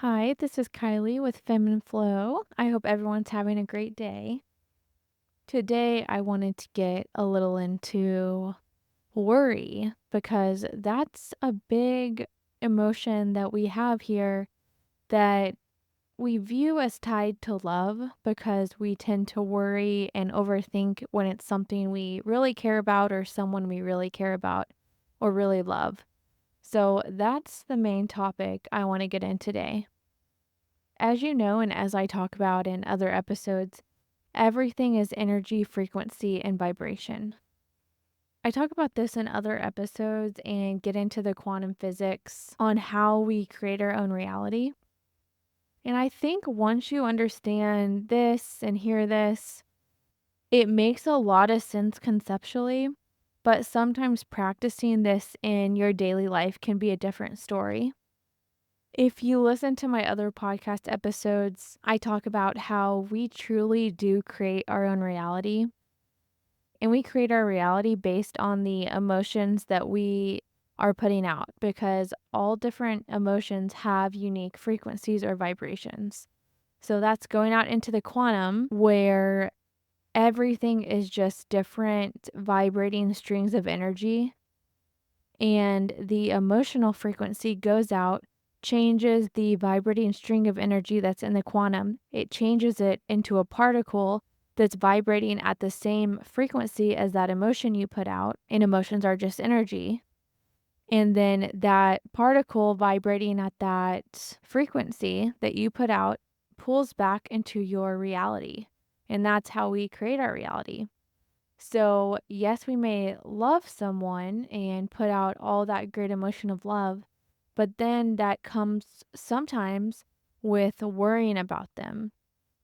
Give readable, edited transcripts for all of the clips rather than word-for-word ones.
Hi, this is Kylie with Feminine Flow. I hope everyone's having a great day. Today, I wanted to get a little into worry because that's a big emotion that we have here that we view as tied to love because we tend to worry and overthink when it's something we really care about or someone we really care about or really love. So, that's the main topic I want to get in today. As you know, and as I talk about in other episodes, everything is energy, frequency, and vibration. I talk about this in other episodes and get into the quantum physics on how we create our own reality. And I think once you understand this and hear this, it makes a lot of sense conceptually, but sometimes practicing this in your daily life can be a different story. If you listen to my other podcast episodes, I talk about how we truly do create our own reality. And we create our reality based on the emotions that we are putting out because all different emotions have unique frequencies or vibrations. So that's going out into the quantum where everything is just different vibrating strings of energy, and the emotional frequency goes out, changes the vibrating string of energy that's in the quantum. It changes it into a particle that's vibrating at the same frequency as that emotion you put out, and emotions are just energy. And then that particle vibrating at that frequency that you put out pulls back into your reality. And that's how we create our reality. So, yes, we may love someone and put out all that great emotion of love, but then that comes sometimes with worrying about them.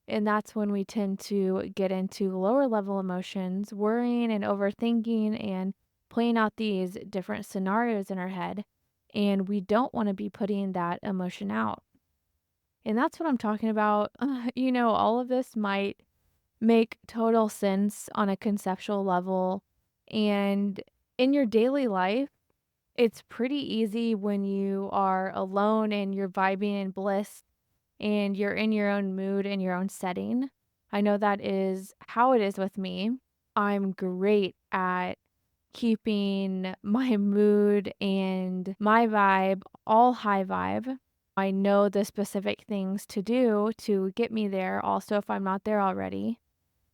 And that's when we tend to get into lower level emotions, worrying and overthinking and playing out these different scenarios in our head. And we don't want to be putting that emotion out. And that's what I'm talking about. All of this might make total sense on a conceptual level. And in your daily life, it's pretty easy when you are alone and you're vibing in bliss and you're in your own mood and your own setting. I know that is how it is with me. I'm great at keeping my mood and my vibe all high vibe. I know the specific things to do to get me there, also, if I'm not there already.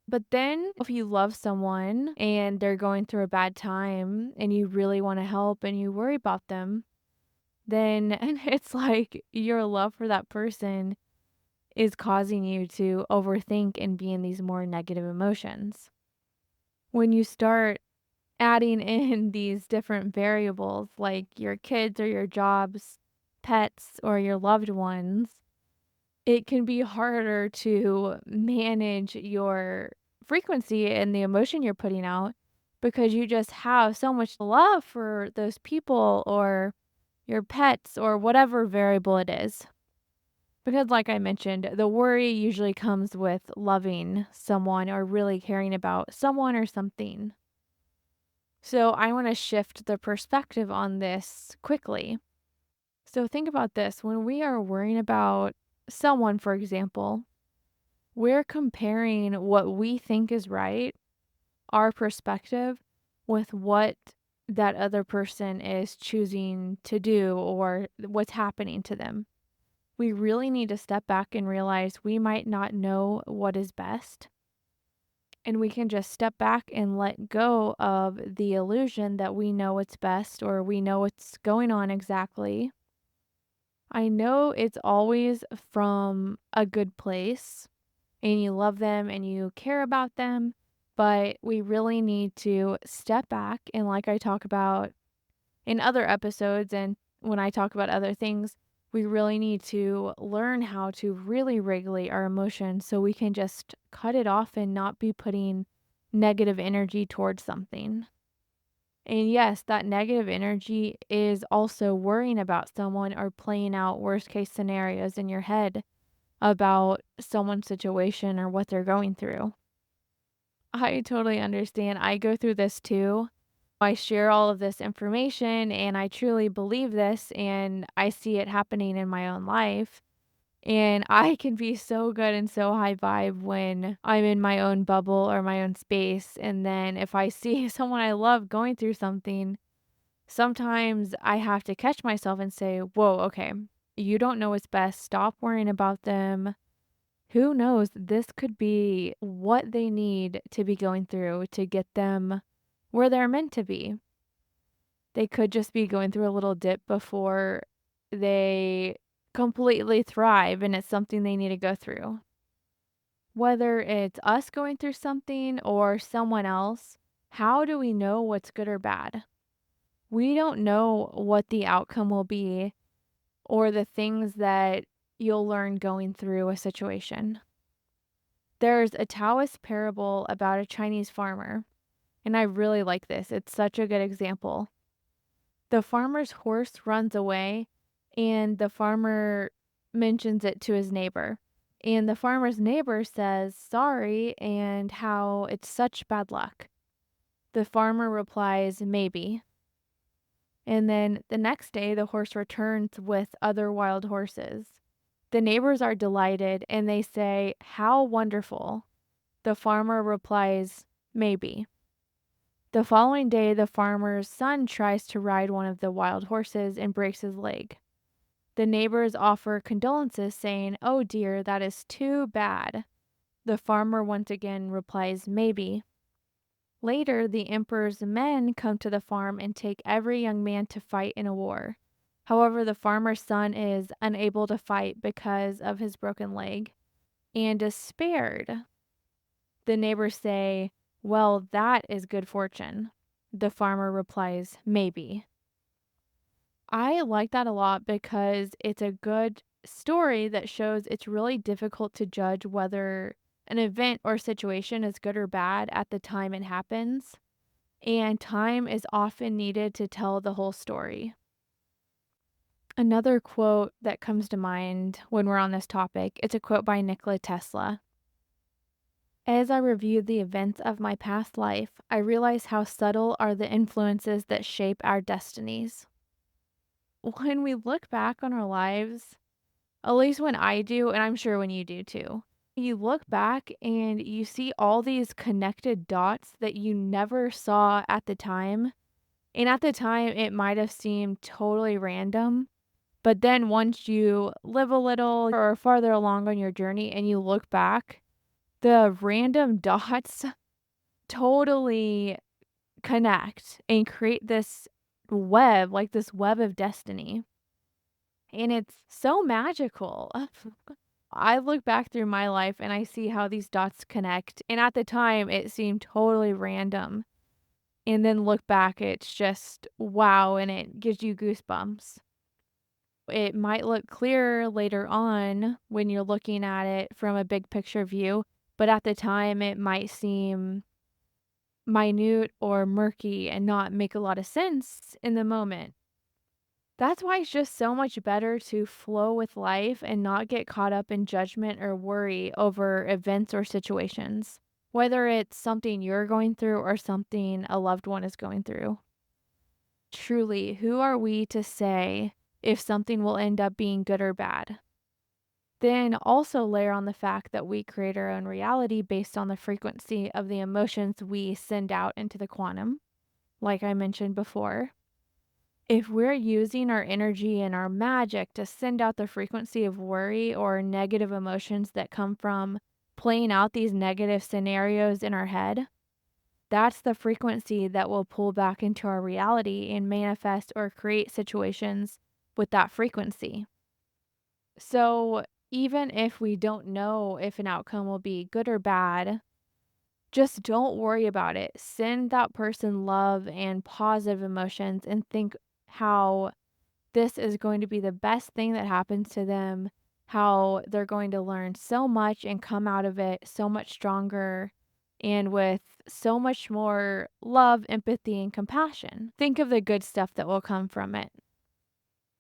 But then if you love someone and they're going through a bad time and you really want to help and you worry about them, then and it's like your love for that person is causing you to overthink and be in these more negative emotions. When you start adding in these different variables like your kids or your jobs, pets, or your loved ones, it can be harder to manage your frequency and the emotion you're putting out because you just have so much love for those people or your pets or whatever variable it is. Because, like I mentioned, the worry usually comes with loving someone or really caring about someone or something. So, I want to shift the perspective on this quickly. So, think about this when we are worrying about someone, for example, we're comparing what we think is right, our perspective, with what that other person is choosing to do or what's happening to them. We really need to step back and realize we might not know what is best. And we can just step back and let go of the illusion that we know what's best or we know what's going on exactly. I know it's always from a good place and you love them and you care about them, but we really need to step back. And like I talk about in other episodes and when I talk about other things, we really need to learn how to really regulate our emotions so we can just cut it off and not be putting negative energy towards something. And yes, that negative energy is also worrying about someone or playing out worst case scenarios in your head about someone's situation or what they're going through. I totally understand. I go through this too. I share all of this information and I truly believe this and I see it happening in my own life. And I can be so good and so high vibe when I'm in my own bubble or my own space. And then if I see someone I love going through something, sometimes I have to catch myself and say, whoa, okay, you don't know what's best. Stop worrying about them. Who knows? This could be what they need to be going through to get them where they're meant to be. They could just be going through a little dip before they completely thrive, and it's something they need to go through. Whether it's us going through something or someone else, how do we know what's good or bad? We don't know what the outcome will be or the things that you'll learn going through a situation. There's a Taoist parable about a Chinese farmer, and I really like this. It's such a good example. The farmer's horse runs away, and the farmer mentions it to his neighbor. And the farmer's neighbor says, sorry, and how it's such bad luck. The farmer replies, maybe. And then the next day, the horse returns with other wild horses. The neighbors are delighted and they say, how wonderful. The farmer replies, maybe. The following day, the farmer's son tries to ride one of the wild horses and breaks his leg. The neighbors offer condolences, saying, oh dear, that is too bad. The farmer once again replies, maybe. Later, the emperor's men come to the farm and take every young man to fight in a war. However, the farmer's son is unable to fight because of his broken leg and is spared. The neighbors say, well, that is good fortune. The farmer replies, maybe. I like that a lot because it's a good story that shows it's really difficult to judge whether an event or situation is good or bad at the time it happens, and time is often needed to tell the whole story. Another quote that comes to mind when we're on this topic, it's a quote by Nikola Tesla. As I reviewed the events of my past life, I realized how subtle are the influences that shape our destinies. When we look back on our lives, at least when I do, and I'm sure when you do too, you look back and you see all these connected dots that you never saw at the time. And at the time, it might have seemed totally random. But then once you live a little or farther along on your journey and you look back, the random dots totally connect and create this web, like this web of destiny. And it's so magical. I look back through my life and I see how these dots connect. And at the time, it seemed totally random. And then look back, it's just wow, and it gives you goosebumps. It might look clearer later on when you're looking at it from a big picture view, but at the time, it might seem minute or murky and not make a lot of sense in the moment. That's why it's just so much better to flow with life and not get caught up in judgment or worry over events or situations, whether it's something you're going through or something a loved one is going through. Truly, who are we to say if something will end up being good or bad? Then also layer on the fact that we create our own reality based on the frequency of the emotions we send out into the quantum, like I mentioned before. If we're using our energy and our magic to send out the frequency of worry or negative emotions that come from playing out these negative scenarios in our head, that's the frequency that will pull back into our reality and manifest or create situations with that frequency. So, even if we don't know if an outcome will be good or bad, just don't worry about it. Send that person love and positive emotions and think how this is going to be the best thing that happens to them, how they're going to learn so much and come out of it so much stronger and with so much more love, empathy, and compassion. Think of the good stuff that will come from it.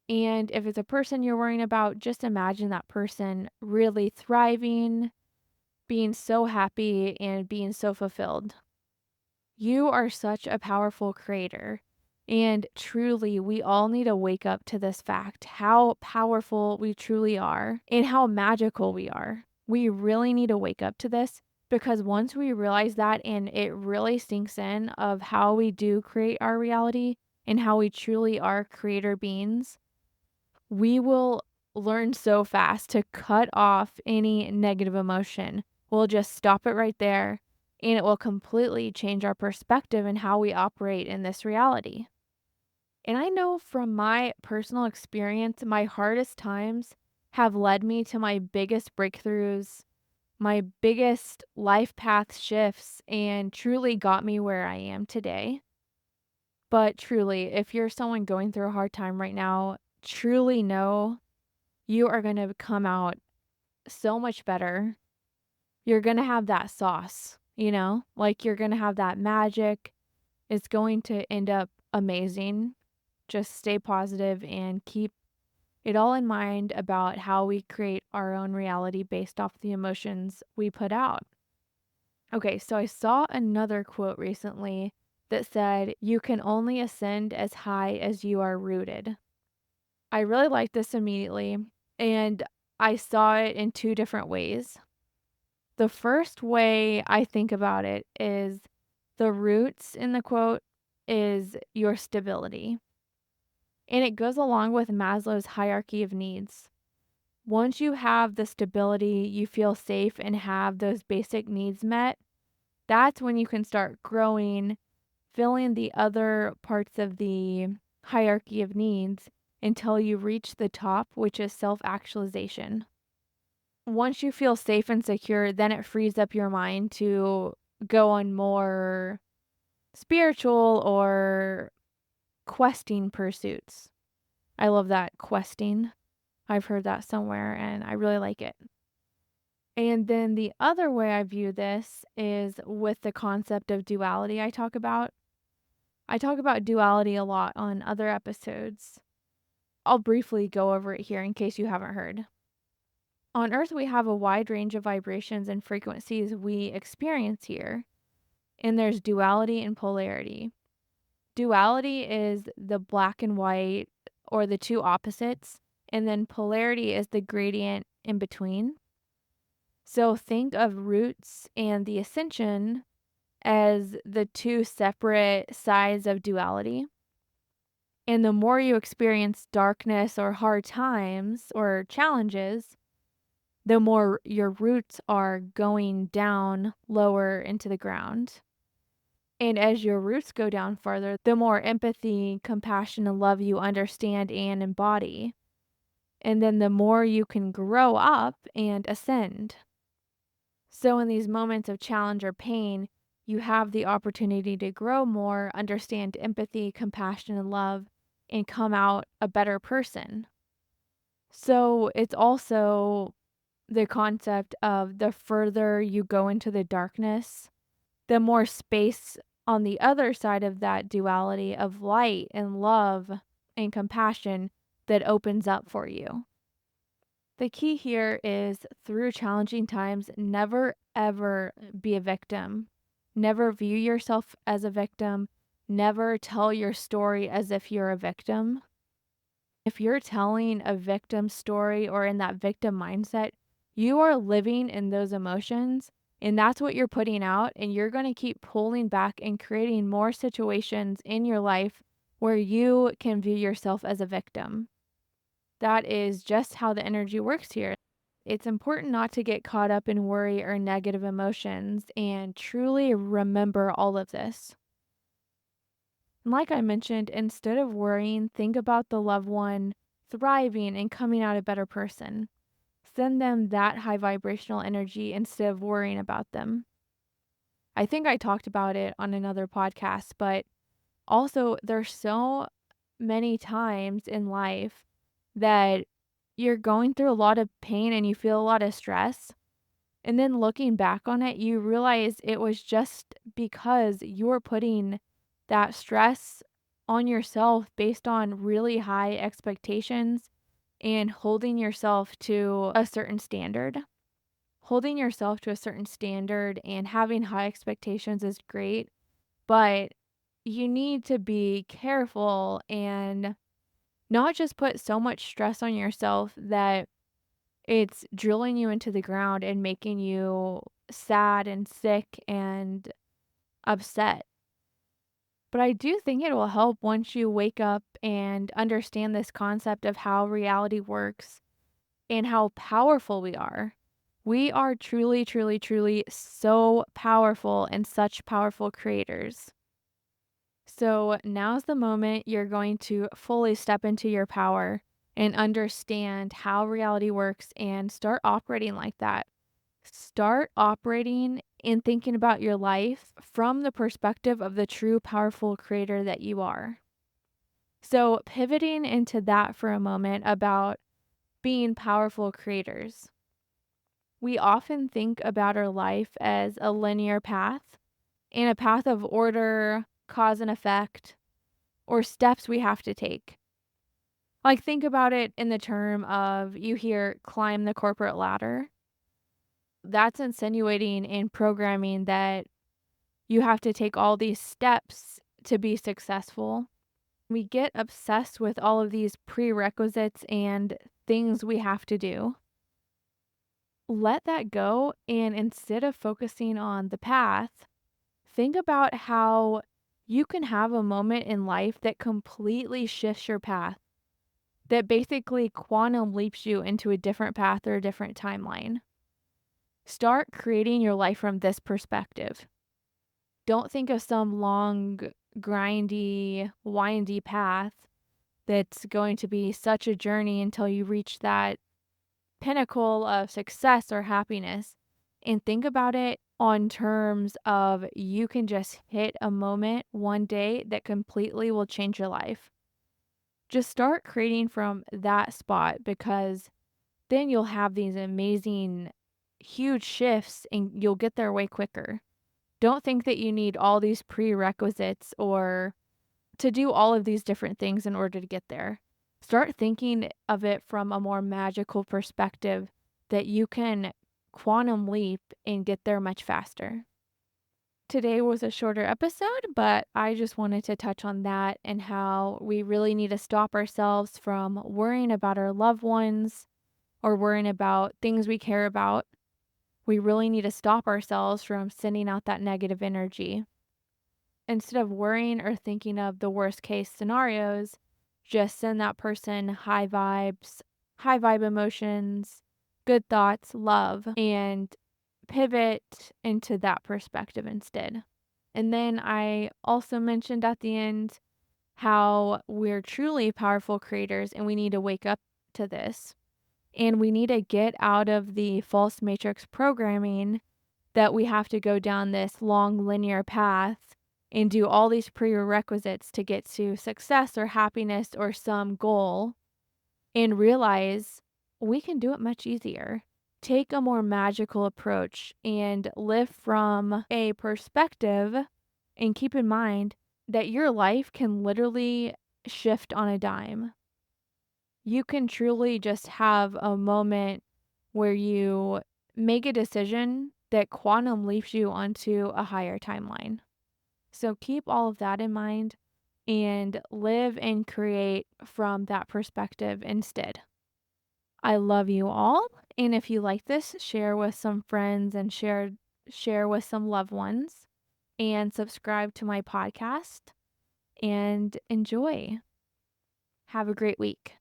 And if it's a person you're worrying about, just imagine that person really thriving, being so happy, and being so fulfilled. You are such a powerful creator. And truly, we all need to wake up to this fact how powerful we truly are and how magical we are. We really need to wake up to this because once we realize that and it really sinks in of how we do create our reality and how we truly are creator beings, we will learn so fast to cut off any negative emotion. We'll just stop it right there and it will completely change our perspective and how we operate in this reality. And I know from my personal experience, my hardest times have led me to my biggest breakthroughs, my biggest life path shifts, and truly got me where I am today. But truly, if you're someone going through a hard time right now, truly know you are going to come out so much better. You're going to have that sauce, like you're going to have that magic. It's going to end up amazing. Just stay positive and keep it all in mind about how we create our own reality based off the emotions we put out. Okay, so I saw another quote recently that said, "You can only ascend as high as you are rooted." I really liked this immediately, and I saw it in two different ways. The first way I think about it is the roots in the quote is your stability. And it goes along with Maslow's hierarchy of needs. Once you have the stability, you feel safe and have those basic needs met, that's when you can start growing, filling the other parts of the hierarchy of needs until you reach the top, which is self actualization. Once you feel safe and secure, then it frees up your mind to go on more spiritual or questing pursuits. I love that questing. I've heard that somewhere and I really like it. And then the other way I view this is with the concept of duality I talk about. I talk about duality a lot on other episodes. I'll briefly go over it here in case you haven't heard. On Earth, we have a wide range of vibrations and frequencies we experience here, and there's duality and polarity. Duality is the black and white or the two opposites, and then polarity is the gradient in between. So think of roots and the ascension as the two separate sides of duality. And the more you experience darkness or hard times or challenges, the more your roots are going down lower into the ground. And as your roots go down farther, the more empathy, compassion, and love you understand and embody. And then the more you can grow up and ascend. So, in these moments of challenge or pain, you have the opportunity to grow more, understand empathy, compassion, and love, and come out a better person. So, it's also the concept of the further you go into the darkness, the more space on the other side of that duality of light and love and compassion that opens up for you. The key here is through challenging times, never ever be a victim. Never view yourself as a victim. Never tell your story as if you're a victim. If you're telling a victim story or in that victim mindset, you are living in those emotions and that's what you're putting out. And you're going to keep pulling back and creating more situations in your life where you can view yourself as a victim. That is just how the energy works here. It's important not to get caught up in worry or negative emotions and truly remember all of this. And like I mentioned, instead of worrying, think about the loved one thriving and coming out a better person. Send them that high vibrational energy instead of worrying about them. I think I talked about it on another podcast, but also there's so many times in life that you're going through a lot of pain and you feel a lot of stress. And then looking back on it, you realize it was just because you were putting that stress on yourself based on really high expectations and holding yourself to a certain standard. Holding yourself to a certain standard and having high expectations is great, but you need to be careful and not just put so much stress on yourself that it's drilling you into the ground and making you sad and sick and upset. But I do think it will help once you wake up and understand this concept of how reality works and how powerful we are. We are truly, truly, truly so powerful and such powerful creators. So now's the moment you're going to fully step into your power and understand how reality works and start operating like that. Start operating and thinking about your life from the perspective of the true powerful creator that you are. So, pivoting into that for a moment about being powerful creators. We often think about our life as a linear path and a path of order, cause and effect, or steps we have to take. Like, think about it in the term of you hear climb the corporate ladder. That's insinuating and programming that you have to take all these steps to be successful. We get obsessed with all of these prerequisites and things we have to do. Let that go. And instead of focusing on the path, think about how you can have a moment in life that completely shifts your path, that basically quantum leaps you into a different path or a different timeline. Start creating your life from this perspective. Don't think of some long, grindy, windy path that's going to be such a journey until you reach that pinnacle of success or happiness. And think about it on terms of you can just hit a moment one day that completely will change your life. Just start creating from that spot because then you'll have these amazing, huge shifts and you'll get there way quicker. Don't think that you need all these prerequisites or to do all of these different things in order to get there. Start thinking of it from a more magical perspective that you can quantum leap and get there much faster. Today was a shorter episode, but I just wanted to touch on that and how we really need to stop ourselves from worrying about our loved ones or worrying about things we care about. We really need to stop ourselves from sending out that negative energy. Instead of worrying or thinking of the worst case scenarios, just send that person high vibes, high vibe emotions, good thoughts, love, and pivot into that perspective instead. And then I also mentioned at the end how we're truly powerful creators and we need to wake up to this. And we need to get out of the false matrix programming that we have to go down this long linear path and do all these prerequisites to get to success or happiness or some goal and realize we can do it much easier. Take a more magical approach and live from a perspective and keep in mind that your life can literally shift on a dime. You can truly just have a moment where you make a decision that quantum leaps you onto a higher timeline. So keep all of that in mind and live and create from that perspective instead. I love you all, and if you like this, share with some friends and share with some loved ones and subscribe to my podcast and enjoy. Have a great week.